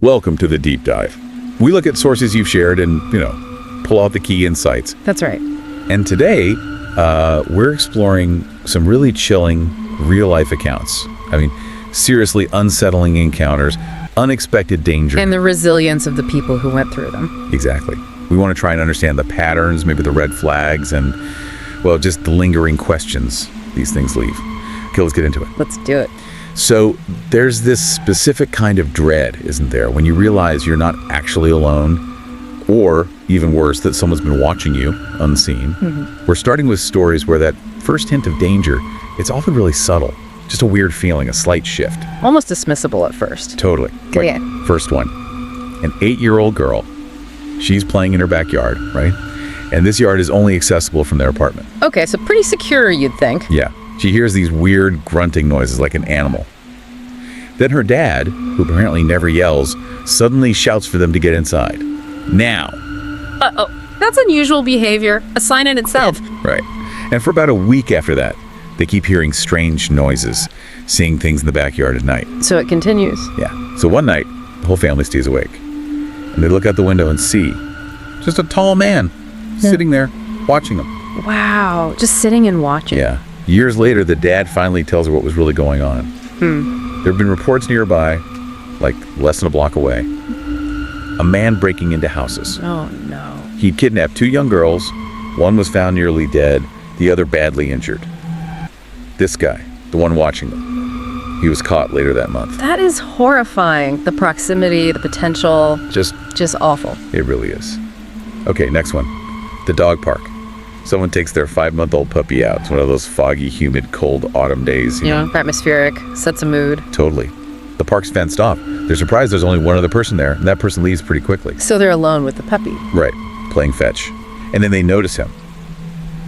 Welcome to the deep dive. We look at sources you've shared and, pull out the key insights. That's right. And today, we're exploring some really chilling real-life accounts. I mean, seriously unsettling encounters, unexpected danger. And the resilience of the people who went through them. Exactly. We want to try and understand the patterns, maybe the red flags, and, well, just the lingering questions these things leave. Okay, let's get into it. Let's do it. So there's this specific kind of dread, isn't there, when you realize you're not actually alone, or even worse, that someone's been watching you unseen. Mm-hmm. We're starting with stories where that first hint of danger, it's often really subtle. Just a weird feeling, a slight shift. Almost dismissible at first. Totally. Yeah. First one, an 8-year-old girl. She's playing in her backyard, right? And this yard is only accessible from their apartment. Okay, so pretty secure, you'd think. Yeah. She hears these weird grunting noises like an animal. Then her dad, who apparently never yells, suddenly shouts for them to get inside. Now. Uh-oh. That's unusual behavior. A sign in itself. Right. And for about a week after that, they keep hearing strange noises, seeing things in the backyard at night. So it continues. Yeah. So one night, the whole family stays awake. And they look out the window and see just a tall man sitting there watching them. Wow. Just sitting and watching. Yeah. Years later, the dad finally tells her what was really going on. There have been reports nearby, like less than a block away, a man breaking into houses. Oh, no. He'd kidnapped 2 young girls. One was found nearly dead, the other badly injured. This guy, the one watching them, he was caught later that month. That is horrifying. The proximity, the potential. Just awful. It really is. Okay, next one. The dog park. Someone takes their 5-month-old puppy out. It's one of those foggy, humid, cold autumn days. Yeah, atmospheric, sets a mood. Totally. The park's fenced off. They're surprised there's only one other person there, and that person leaves pretty quickly. So they're alone with the puppy. Right, playing fetch. And then they notice him.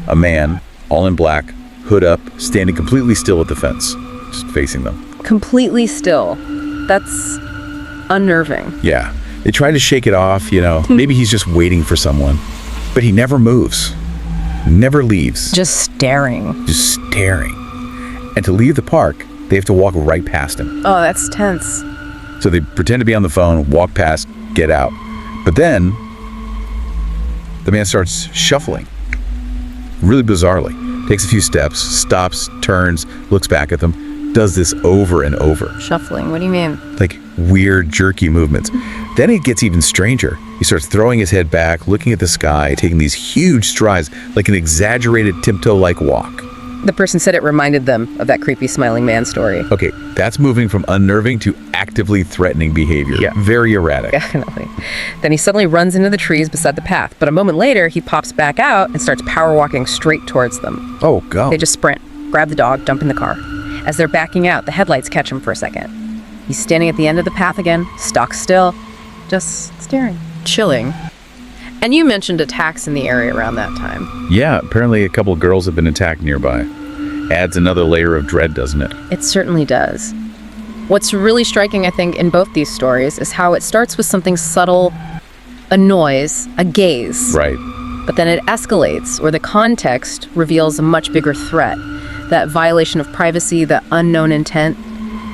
A man, all in black, hood up, standing completely still at the fence, just facing them. Completely still. That's unnerving. Yeah. They try to shake it off, maybe he's just waiting for someone. But he never moves. Never leaves. Just staring. And to leave the park, they have to walk right past him. Oh, that's tense. So they pretend to be on the phone, walk past, get out. But then, the man starts shuffling. Really bizarrely. Takes a few steps, stops, turns, looks back at them, does this over and over. Shuffling, what do you mean? Like weird, jerky movements. Then it gets even stranger. He starts throwing his head back, looking at the sky, taking these huge strides, like an exaggerated tiptoe-like walk. The person said it reminded them of that creepy smiling man story. Okay, that's moving from unnerving to actively threatening behavior. Yeah. Very erratic. Definitely. Then he suddenly runs into the trees beside the path, but a moment later, he pops back out and starts power walking straight towards them. Oh, God. They just sprint, grab the dog, jump in the car. As they're backing out, the headlights catch him for a second. He's standing at the end of the path again, stock still, just staring. Chilling. And you mentioned attacks in the area around that time. Yeah, apparently a couple of girls have been attacked nearby. Adds another layer of dread, doesn't it? It certainly does. What's really striking, I think, in both these stories is how it starts with something subtle, a noise, a gaze. Right. But then it escalates, or the context reveals a much bigger threat. That violation of privacy, the unknown intent,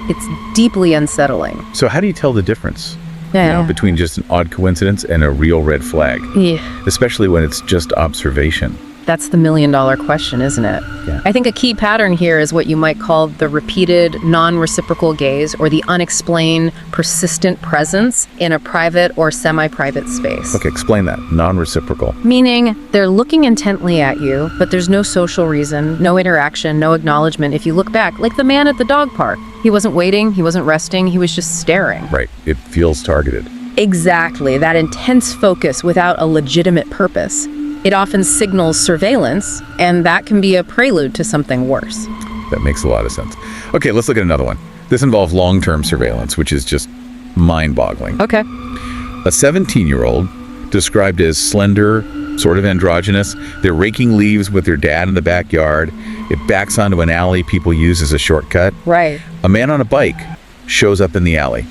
it's deeply unsettling. So how do you tell the difference? Yeah. Between just an odd coincidence and a real red flag? Yeah. Especially when it's just observation. That's the million-dollar question, isn't it? Yeah. I think a key pattern here is what you might call the repeated, non-reciprocal gaze, or the unexplained, persistent presence in a private or semi-private space. Okay, explain that. Non-reciprocal. Meaning, they're looking intently at you, but there's no social reason, no interaction, no acknowledgement. If you look back, like the man at the dog park, he wasn't waiting, he wasn't resting, he was just staring. Right. It feels targeted. Exactly. That intense focus without a legitimate purpose. It often signals surveillance, and that can be a prelude to something worse. That makes a lot of sense. Okay, let's look at another one. This involves long-term surveillance, which is just mind-boggling. Okay. A 17-year-old, described as slender, sort of androgynous, they're raking leaves with their dad in the backyard. It backs onto an alley people use as a shortcut. Right. A man on a bike shows up in the alley,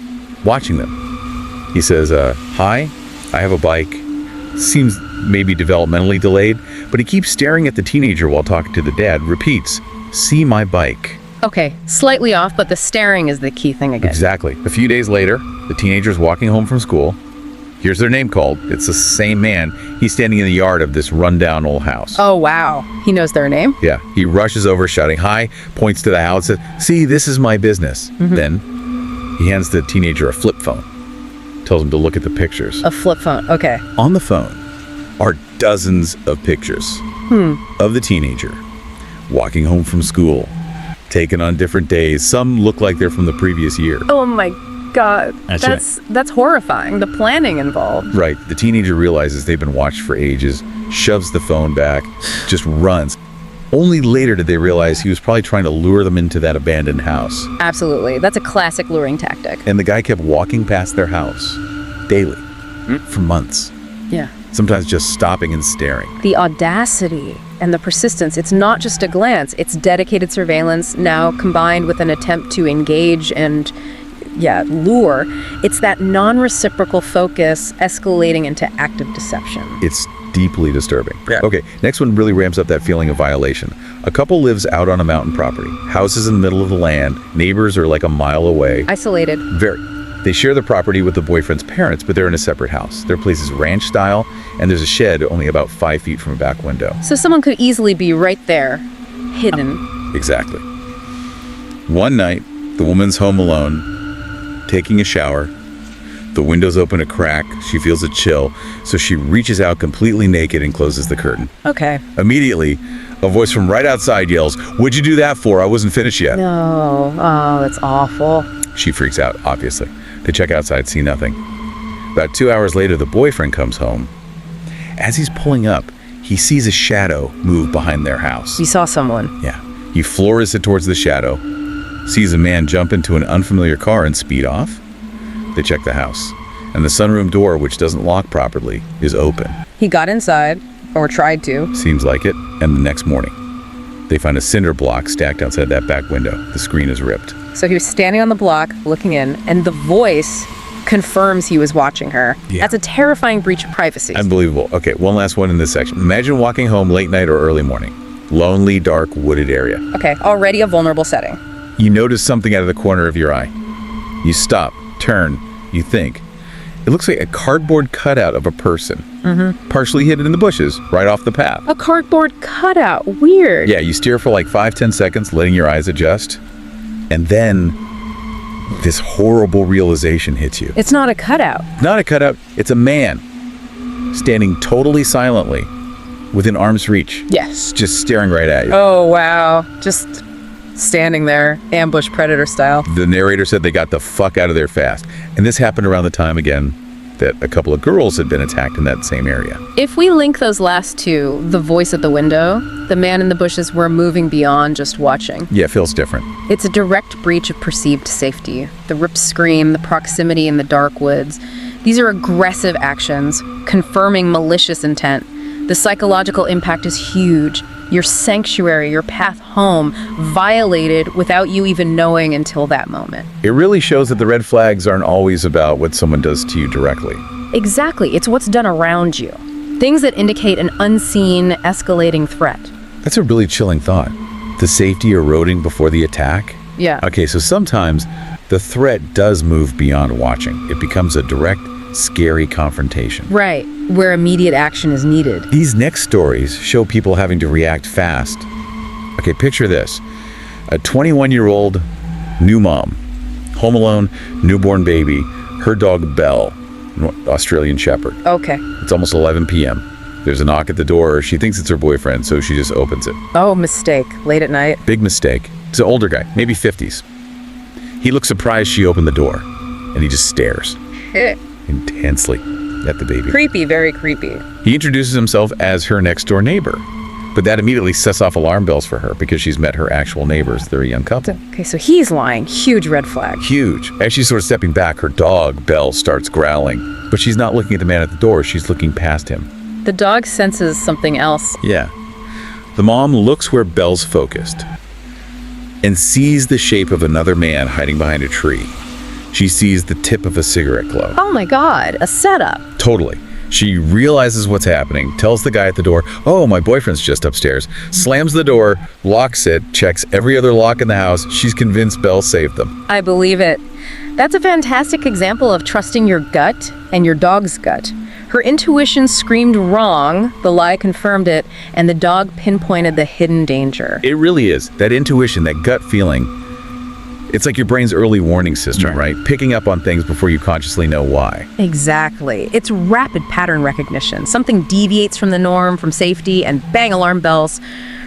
watching them. He says, hi, I have a bike. Seems maybe developmentally delayed, but he keeps staring at the teenager while talking to the dad, repeats, see my bike. Okay, slightly off, but the staring is the key thing again. Exactly. A few days later, the teenager's walking home from school. Here's their name called. It's the same man. He's standing in the yard of this rundown old house. Oh, wow. He knows their name? Yeah. He rushes over, shouting hi, points to the house, says, "See, this is my business." Then he hands the teenager a flip phone. Tells him to look at the pictures. A flip phone, okay. On the phone are dozens of pictures of the teenager walking home from school, taken on different days. Some look like they're from the previous year. Oh my God. That's That's horrifying. The planning involved. Right. The teenager realizes they've been watched for ages, shoves the phone back, just runs. Only later did they realize he was probably trying to lure them into that abandoned house. Absolutely. That's a classic luring tactic. And the guy kept walking past their house daily for months, Yeah. sometimes just stopping and staring. The audacity and the persistence, it's not just a glance, it's dedicated surveillance now combined with an attempt to engage and, lure. It's that non-reciprocal focus escalating into active deception. It's deeply disturbing. Yeah. Okay, next one really ramps up that feeling of violation. A couple lives out on a mountain property. House is in the middle of the land. Neighbors are like a mile away. Isolated. Very. They share the property with the boyfriend's parents, but they're in a separate house. Their place is ranch style, and there's a shed only about 5 feet from a back window. So someone could easily be right there, hidden. Exactly. One night, the woman's home alone, taking a shower. The window's open a crack. She feels a chill, so she reaches out completely naked and closes the curtain. Okay. Immediately, a voice from right outside yells, "What'd you do that for? I wasn't finished yet." No. Oh, that's awful. She freaks out, obviously. They check outside, see nothing. About 2 hours later, the boyfriend comes home. As he's pulling up, he sees a shadow move behind their house. You saw someone. Yeah. He floors it towards the shadow, sees a man jump into an unfamiliar car and speed off. They check the house, and the sunroom door, which doesn't lock properly, is open. He got inside, or tried to. Seems like it. And the next morning, they find a cinder block stacked outside that back window. The screen is ripped. So he was standing on the block, looking in, and the voice confirms he was watching her. Yeah. That's a terrifying breach of privacy. Unbelievable. Okay, one last one in this section. Imagine walking home late night or early morning. Lonely, dark, wooded area. Okay, already a vulnerable setting. You notice something out of the corner of your eye. You stop, turn, you think. It looks like a cardboard cutout of a person, partially hidden in the bushes, right off the path. A cardboard cutout. Weird. Yeah, you steer for like 5-10 seconds, letting your eyes adjust. And then this horrible realization hits you. It's not a cutout. Not a cutout, it's a man standing totally silently within arm's reach. Yes. Just staring right at you. Oh, wow. Just standing there, ambush predator style. The narrator said they got the fuck out of there fast. And this happened around the time, again, that a couple of girls had been attacked in that same area. If we link those last two, the voice at the window, the man in the bushes, were moving beyond just watching. Yeah, it feels different. It's a direct breach of perceived safety. The ripped scream, the proximity in the dark woods. These are aggressive actions, confirming malicious intent. The psychological impact is huge. Your sanctuary, your path home, violated without you even knowing until that moment. It really shows that the red flags aren't always about what someone does to you directly. Exactly. It's what's done around you. Things that indicate an unseen, escalating threat. That's a really chilling thought. The safety eroding before the attack. Yeah. Okay, so sometimes the threat does move beyond watching. It becomes a direct, scary confrontation. Right, where immediate action is needed. These next stories show people having to react fast. Okay, picture this. A 21-year-old new mom, home alone, newborn baby, her dog Belle, an Australian Shepherd. Okay. It's almost 11 p.m. There's a knock at the door. She thinks it's her boyfriend, so she just opens it. Oh, mistake. Late at night. Big mistake. It's an older guy, maybe 50s. He looks surprised she opened the door, and he just stares intensely at the baby. Creepy, very creepy. He introduces himself as her next door neighbor, but that immediately sets off alarm bells for her because she's met her actual neighbors. They're a young couple. Okay, so he's lying. Huge red flag. Huge. As she's sort of stepping back, her dog, Belle, starts growling, but she's not looking at the man at the door. She's looking past him. The dog senses something else. Yeah. The mom looks where Belle's focused and sees the shape of another man hiding behind a tree. She sees the tip of a cigarette glow. Oh my God, a setup. Totally. She realizes what's happening, tells the guy at the door, "Oh, my boyfriend's just upstairs," slams the door, locks it, checks every other lock in the house. She's convinced Belle saved them. I believe it. That's a fantastic example of trusting your gut and your dog's gut. Her intuition screamed wrong, the lie confirmed it, and the dog pinpointed the hidden danger. It really is. That intuition, that gut feeling, it's like your brain's early warning system, right? Picking up on things before you consciously know why. Exactly. It's rapid pattern recognition. Something deviates from the norm, from safety, and bang, alarm bells.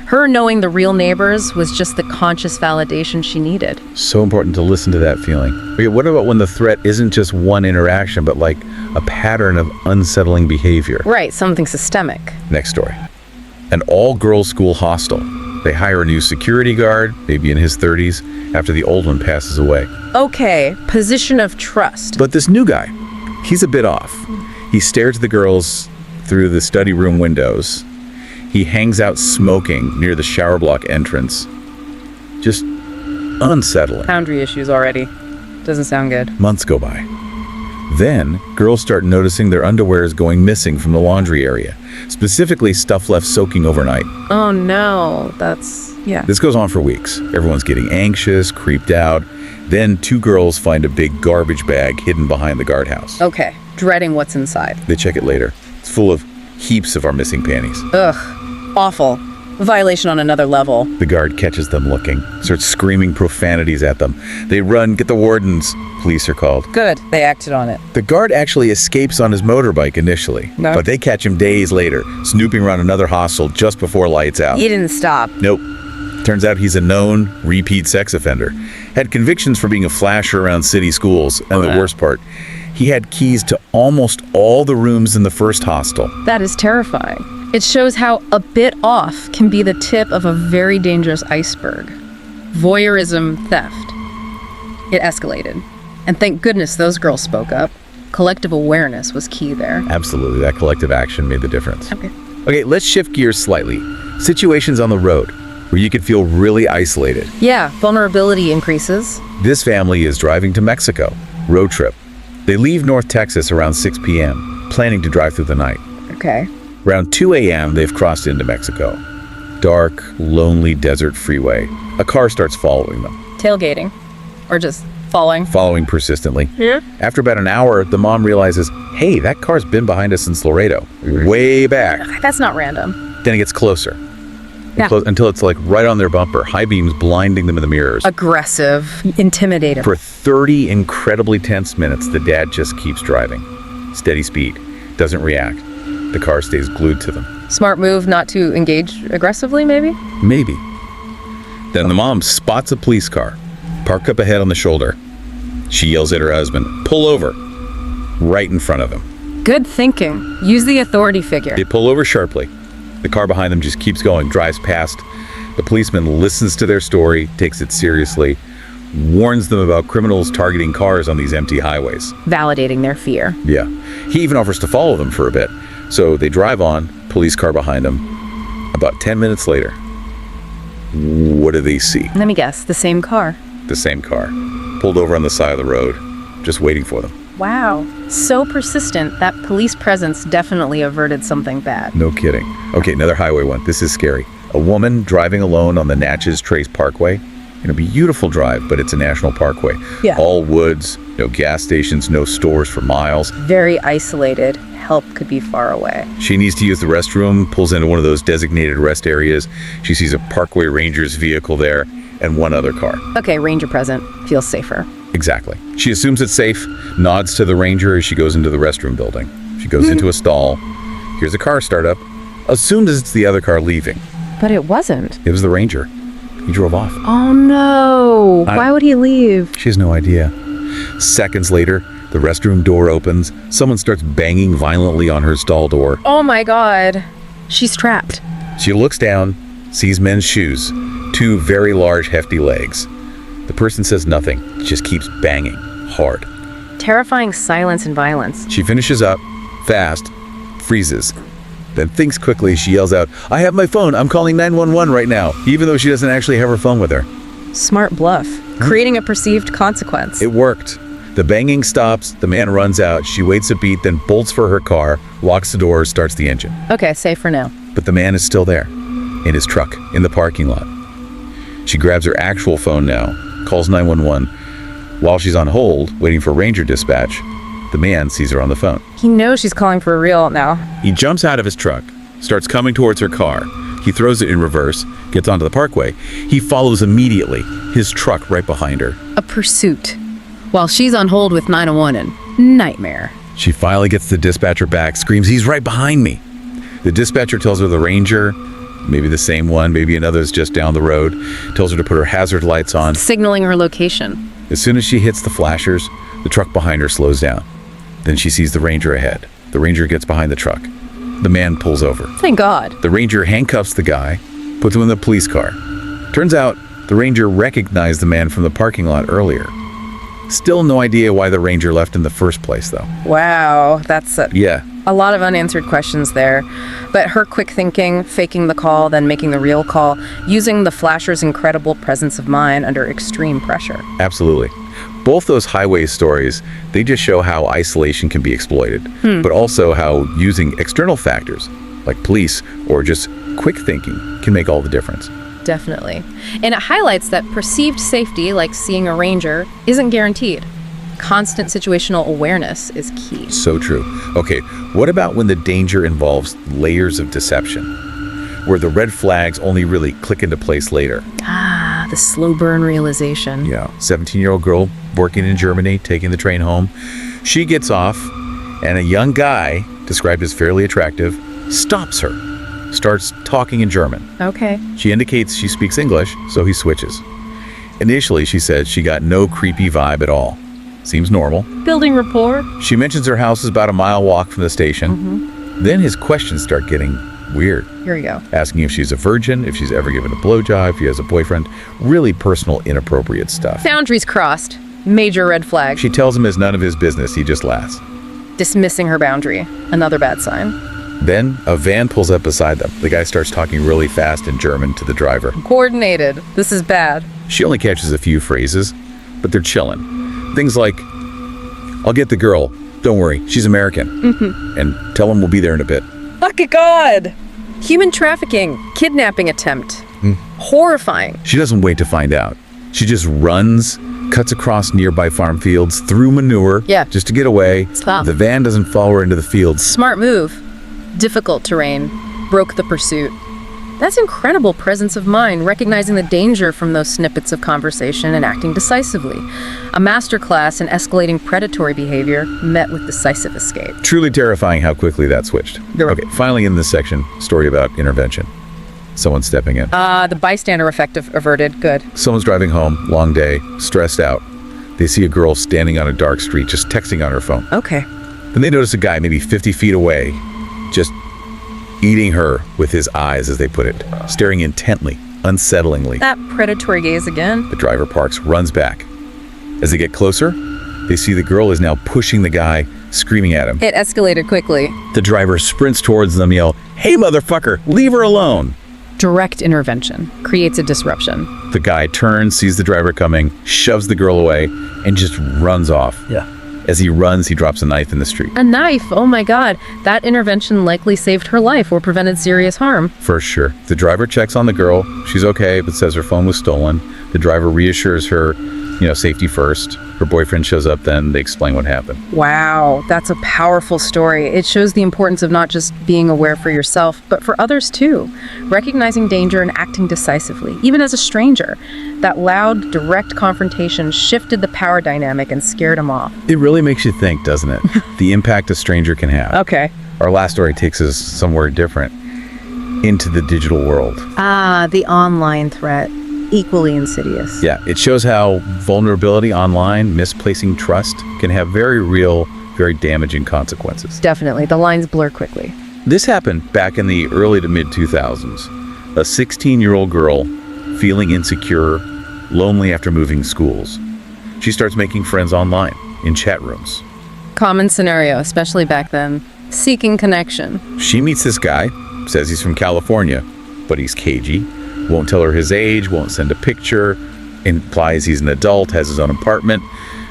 Her knowing the real neighbors was just the conscious validation she needed. So important to listen to that feeling. Okay, what about when the threat isn't just one interaction, but like a pattern of unsettling behavior? Right, something systemic. Next story. An all-girls school hostel. They hire a new security guard, maybe in his 30s, after the old one passes away. Okay, position of trust. But this new guy, he's a bit off. He stares at the girls through the study room windows. He hangs out smoking near the shower block entrance. Just unsettling. Boundary issues already. Doesn't sound good. Months go by. Then, girls start noticing their underwear is going missing from the laundry area. Specifically, stuff left soaking overnight. Oh no, yeah. This goes on for weeks. Everyone's getting anxious, creeped out. Then, two girls find a big garbage bag hidden behind the guardhouse. Okay, dreading what's inside. They check it later. It's full of heaps of our missing panties. Ugh, awful. Violation on another level. The guard catches them looking, starts screaming profanities at them. They run, get the wardens. Police are called. Good, they acted on it. The guard actually escapes on his motorbike initially, but they catch him days later, snooping around another hostel just before lights out. He didn't stop. Nope. Turns out he's a known repeat sex offender. Had convictions for being a flasher around city schools, and the worst part, he had keys to almost all the rooms in the first hostel. That is terrifying. It shows how a bit off can be the tip of a very dangerous iceberg. Voyeurism theft. It escalated. And thank goodness those girls spoke up. Collective awareness was key there. Absolutely, that collective action made the difference. Okay, let's shift gears slightly. Situations on the road where you could feel really isolated. Yeah, vulnerability increases. This family is driving to Mexico, road trip. They leave North Texas around 6 p.m., planning to drive through the night. Okay. Around 2 a.m., they've crossed into Mexico. Dark, lonely desert freeway. A car starts following them. Tailgating. Or just following. Following persistently. Yeah. After about an hour, the mom realizes, hey, that car's been behind us since Laredo. Way back. That's not random. Then it gets closer. Yeah. Until it's like right on their bumper, high beams blinding them in the mirrors. Aggressive, intimidating. For 30 incredibly tense minutes, the dad just keeps driving. Steady speed. Doesn't react. The car stays glued to them. Smart move not to engage aggressively, maybe? Maybe. Then the mom spots a police car, parked up ahead on the shoulder. She yells at her husband, pull over, right in front of him. Good thinking. Use the authority figure. They pull over sharply. The car behind them just keeps going, drives past. The policeman listens to their story, takes it seriously, warns them about criminals targeting cars on these empty highways. Validating their fear. Yeah. He even offers to follow them for a bit. So they drive on, police car behind them. About 10 minutes later, what do they see? Let me guess, the same car. The same car, pulled over on the side of the road, just waiting for them. Wow. So persistent, that police presence definitely averted something bad. No kidding. Okay, another highway one. This is scary. A woman driving alone on the Natchez Trace Parkway. A beautiful drive, but it's a national parkway. Yeah. All woods, no gas stations, no stores for miles. Very isolated. Help could be far away. She needs to use the restroom, pulls into one of those designated rest areas. She sees a Parkway Ranger's vehicle there and one other car. Okay, Ranger present. Feels safer. Exactly. She assumes it's safe, nods to the Ranger as she goes into the restroom building. She goes into a stall, hears a car start up, assumes it's the other car leaving. But it wasn't. It was the Ranger. He drove off. Oh no! Why would he leave? She has no idea. Seconds later, the restroom door opens. Someone starts banging violently on her stall door. Oh my god. She's trapped. She looks down, sees men's shoes, two very large, hefty legs. The person says nothing, just keeps banging, hard. Terrifying silence and violence. She finishes up, fast, freezes. Then thinks quickly, she yells out, I have my phone, I'm calling 911 right now, even though she doesn't actually have her phone with her. Smart bluff. Creating a perceived consequence. It worked. The banging stops, the man runs out, she waits a beat, then bolts for her car, locks the doors, starts the engine. Okay, safe for now. But the man is still there, in his truck, in the parking lot. She grabs her actual phone now, calls 911. While she's on hold, waiting for ranger dispatch, the man sees her on the phone. He knows she's calling for real now. He jumps out of his truck, starts coming towards her car. He throws it in reverse, gets onto the parkway. He follows immediately, his truck right behind her. A pursuit. While she's on hold with 911 and nightmare. She finally gets the dispatcher back, screams, "He's right behind me." The dispatcher tells her the ranger, maybe the same one, maybe another's just down the road, tells her to put her hazard lights on. Signaling her location. As soon as she hits the flashers, the truck behind her slows down. Then she sees the ranger ahead. The ranger gets behind the truck. The man pulls over. Thank God. The ranger handcuffs the guy, puts him in the police car. Turns out the ranger recognized the man from the parking lot earlier. Still no idea why the ranger left in the first place, though. Wow, that's Yeah, a lot of unanswered questions there. But her quick thinking, faking the call, then making the real call, using the flasher's incredible presence of mind under extreme pressure. absolutely. Both those highway stories, they just show how isolation can be exploited, but also how using external factors, like police or just quick thinking, can make all the difference. Definitely. And it highlights that perceived safety, like seeing a ranger, isn't guaranteed. Constant situational awareness is key. So true. Okay, what about when the danger involves layers of deception, where the red flags only really click into place later? Ah, the slow burn realization. Yeah, 17-year-old girl working in Germany, taking the train home. She gets off, and a young guy, described as fairly attractive, stops her, starts talking in German. Okay. She indicates she speaks English, so he switches. Initially, she said she got no creepy vibe at all. Seems normal. Building rapport. She mentions her house is about a mile walk from the station. Then his questions start getting weird. Here we go. Asking if she's a virgin, if she's ever given a blowjob, if she has a boyfriend. Really personal, inappropriate stuff. Boundaries crossed. Major red flag. She tells him it's none of his business. He just laughs. Dismissing her boundary. Another bad sign. Then a van pulls up beside them. The guy starts talking really fast in German to the driver. Coordinated. This is bad. She only catches a few phrases, but they're chilling. Things like, "I'll get the girl. Don't worry, she's American." And tell him we'll be there in a bit. Fuck God! Human trafficking. Kidnapping attempt. Horrifying. She doesn't wait to find out. She just runs, cuts across nearby farm fields, through manure, Yeah. just to get away. Stop. The van doesn't follow her into the fields. Smart move. Difficult terrain. Broke the pursuit. That's incredible presence of mind, recognizing the danger from those snippets of conversation and acting decisively. A masterclass in escalating predatory behavior met with decisive escape. Truly terrifying how quickly that switched. You're Okay, finally in this section, story about intervention. Someone stepping in. The bystander effect averted. Good. Someone's driving home, long day, stressed out. They see a girl standing on a dark street, just texting on her phone. Okay. Then they notice a guy maybe 50 feet away, just eating her with his eyes, as they put it, staring intently, unsettlingly. That predatory gaze again. The driver parks, runs back. As they get closer, they see the girl is now pushing the guy, screaming at him. It escalated quickly. The driver sprints towards them, yell, "Hey, motherfucker, leave her alone!" Direct intervention creates a disruption. The guy turns, sees the driver coming, shoves the girl away, and just runs off. Yeah. As he runs, he drops a knife in the street. A knife, oh my God. That intervention likely saved her life or prevented serious harm. For sure. The driver checks on the girl. She's okay, but says her phone was stolen. The driver reassures her, safety first. Her boyfriend shows up then. They explain what happened. Wow, that's a powerful story. It shows the importance of not just being aware for yourself, but for others too. Recognizing danger and acting decisively, even as a stranger. That loud, direct confrontation shifted the power dynamic and scared him off. It really makes you think, doesn't it? The impact a stranger can have. Okay. Our last story takes us somewhere different, into the digital world. The online threat. Equally insidious. Yeah, it shows how vulnerability online, misplacing trust, can have very real, very damaging consequences. Definitely. The lines blur quickly. This happened back in the early to mid-2000s. A 16-year-old girl feeling insecure, lonely after moving schools. She starts making friends online, in chat rooms. Common scenario, especially back then. Seeking connection. She meets this guy, says he's from California, but he's cagey, won't tell her his age, won't send a picture, implies he's an adult, has his own apartment.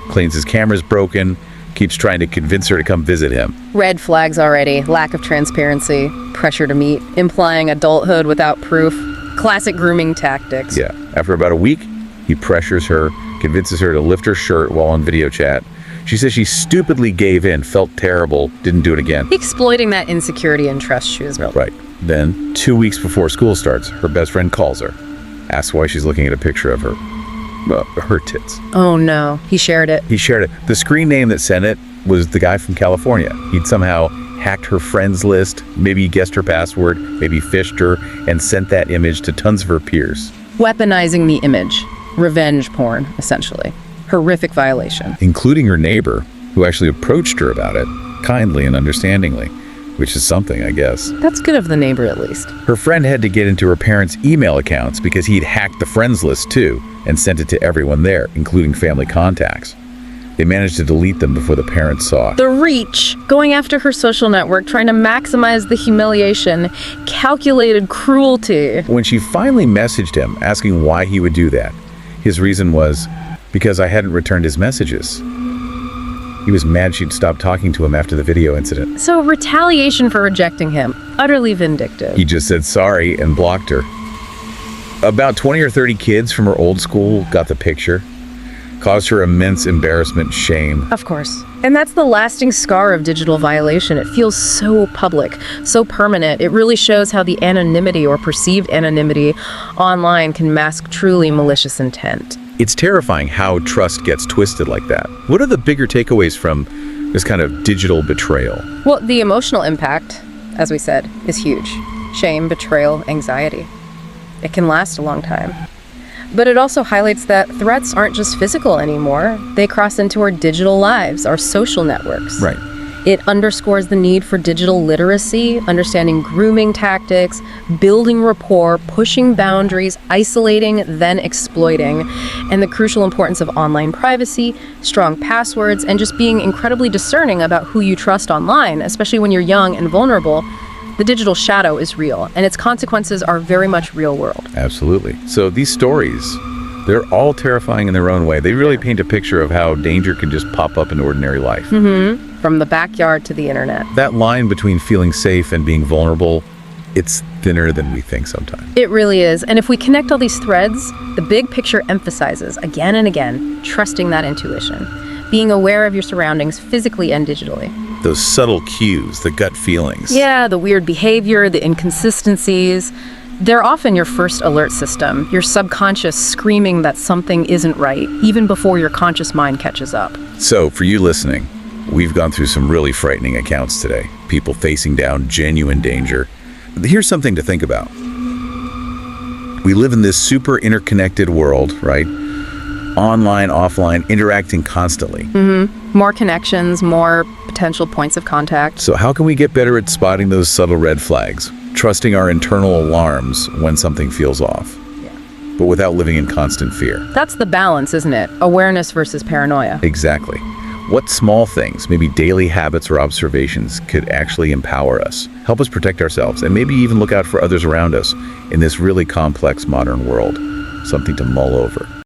claims his camera's broken, keeps trying to convince her to come visit him. Red flags already, lack of transparency, pressure to meet, implying adulthood without proof. Classic grooming tactics. Yeah. After about a week, he pressures her, convinces her to lift her shirt while on video chat. She says she stupidly gave in, felt terrible, didn't do it again. Exploiting that insecurity and trust issues. Right. Then, 2 weeks before school starts, her best friend calls her, asks why she's looking at a picture of her tits. Oh no, he shared it. He shared it. The screen name that sent it was the guy from California. He'd somehow hacked her friends list, maybe guessed her password, maybe phished her, and sent that image to tons of her peers. Weaponizing the image. Revenge porn, essentially. Horrific violation. Including her neighbor, who actually approached her about it, kindly and understandingly, which is something, I guess. That's good of the neighbor, at least. Her friend had to get into her parents' email accounts because he'd hacked the friends list too and sent it to everyone there, including family contacts. They managed to delete them before the parents saw. The reach, going after her social network, trying to maximize the humiliation, calculated cruelty. When she finally messaged him asking why he would do that, his reason was, because I hadn't returned his messages. He was mad she'd stopped talking to him after the video incident. So retaliation for rejecting him. Utterly vindictive. He just said sorry and blocked her. About 20 or 30 kids from her old school got the picture. Caused her immense embarrassment, shame. Of course. And that's the lasting scar of digital violation. It feels so public, so permanent. It really shows how the anonymity or perceived anonymity online can mask truly malicious intent. It's terrifying how trust gets twisted like that. What are the bigger takeaways from this kind of digital betrayal? Well, the emotional impact, as we said, is huge. Shame, betrayal, anxiety. It can last a long time. But it also highlights that threats aren't just physical anymore. They cross into our digital lives, our social networks. Right. It underscores the need for digital literacy, understanding grooming tactics, building rapport, pushing boundaries, isolating, then exploiting, and the crucial importance of online privacy, strong passwords, and just being incredibly discerning about who you trust online, especially when you're young and vulnerable. The digital shadow is real, and its consequences are very much real world. Absolutely. So these stories, they're all terrifying in their own way. They really paint a picture of how danger can just pop up in ordinary life. Mm-hmm. From the backyard to the internet. That line between feeling safe and being vulnerable, it's thinner than we think sometimes. It really is. And if we connect all these threads, the big picture emphasizes again and again, trusting that intuition, being aware of your surroundings physically and digitally. Those subtle cues, the gut feelings. Yeah, the weird behavior, the inconsistencies. They're often your first alert system, your subconscious screaming that something isn't right, even before your conscious mind catches up. So, for you listening, we've gone through some really frightening accounts today. People facing down genuine danger. Here's something to think about. We live in this super interconnected world, right? Online, offline, interacting constantly. Mm-hmm. More connections, more potential points of contact. So how can we get better at spotting those subtle red flags, trusting our internal alarms when something feels off, but without living in constant fear? That's the balance, isn't it? Awareness versus paranoia. Exactly. What small things, maybe daily habits or observations, could actually empower us, help us protect ourselves, and maybe even look out for others around us in this really complex modern world? Something to mull over.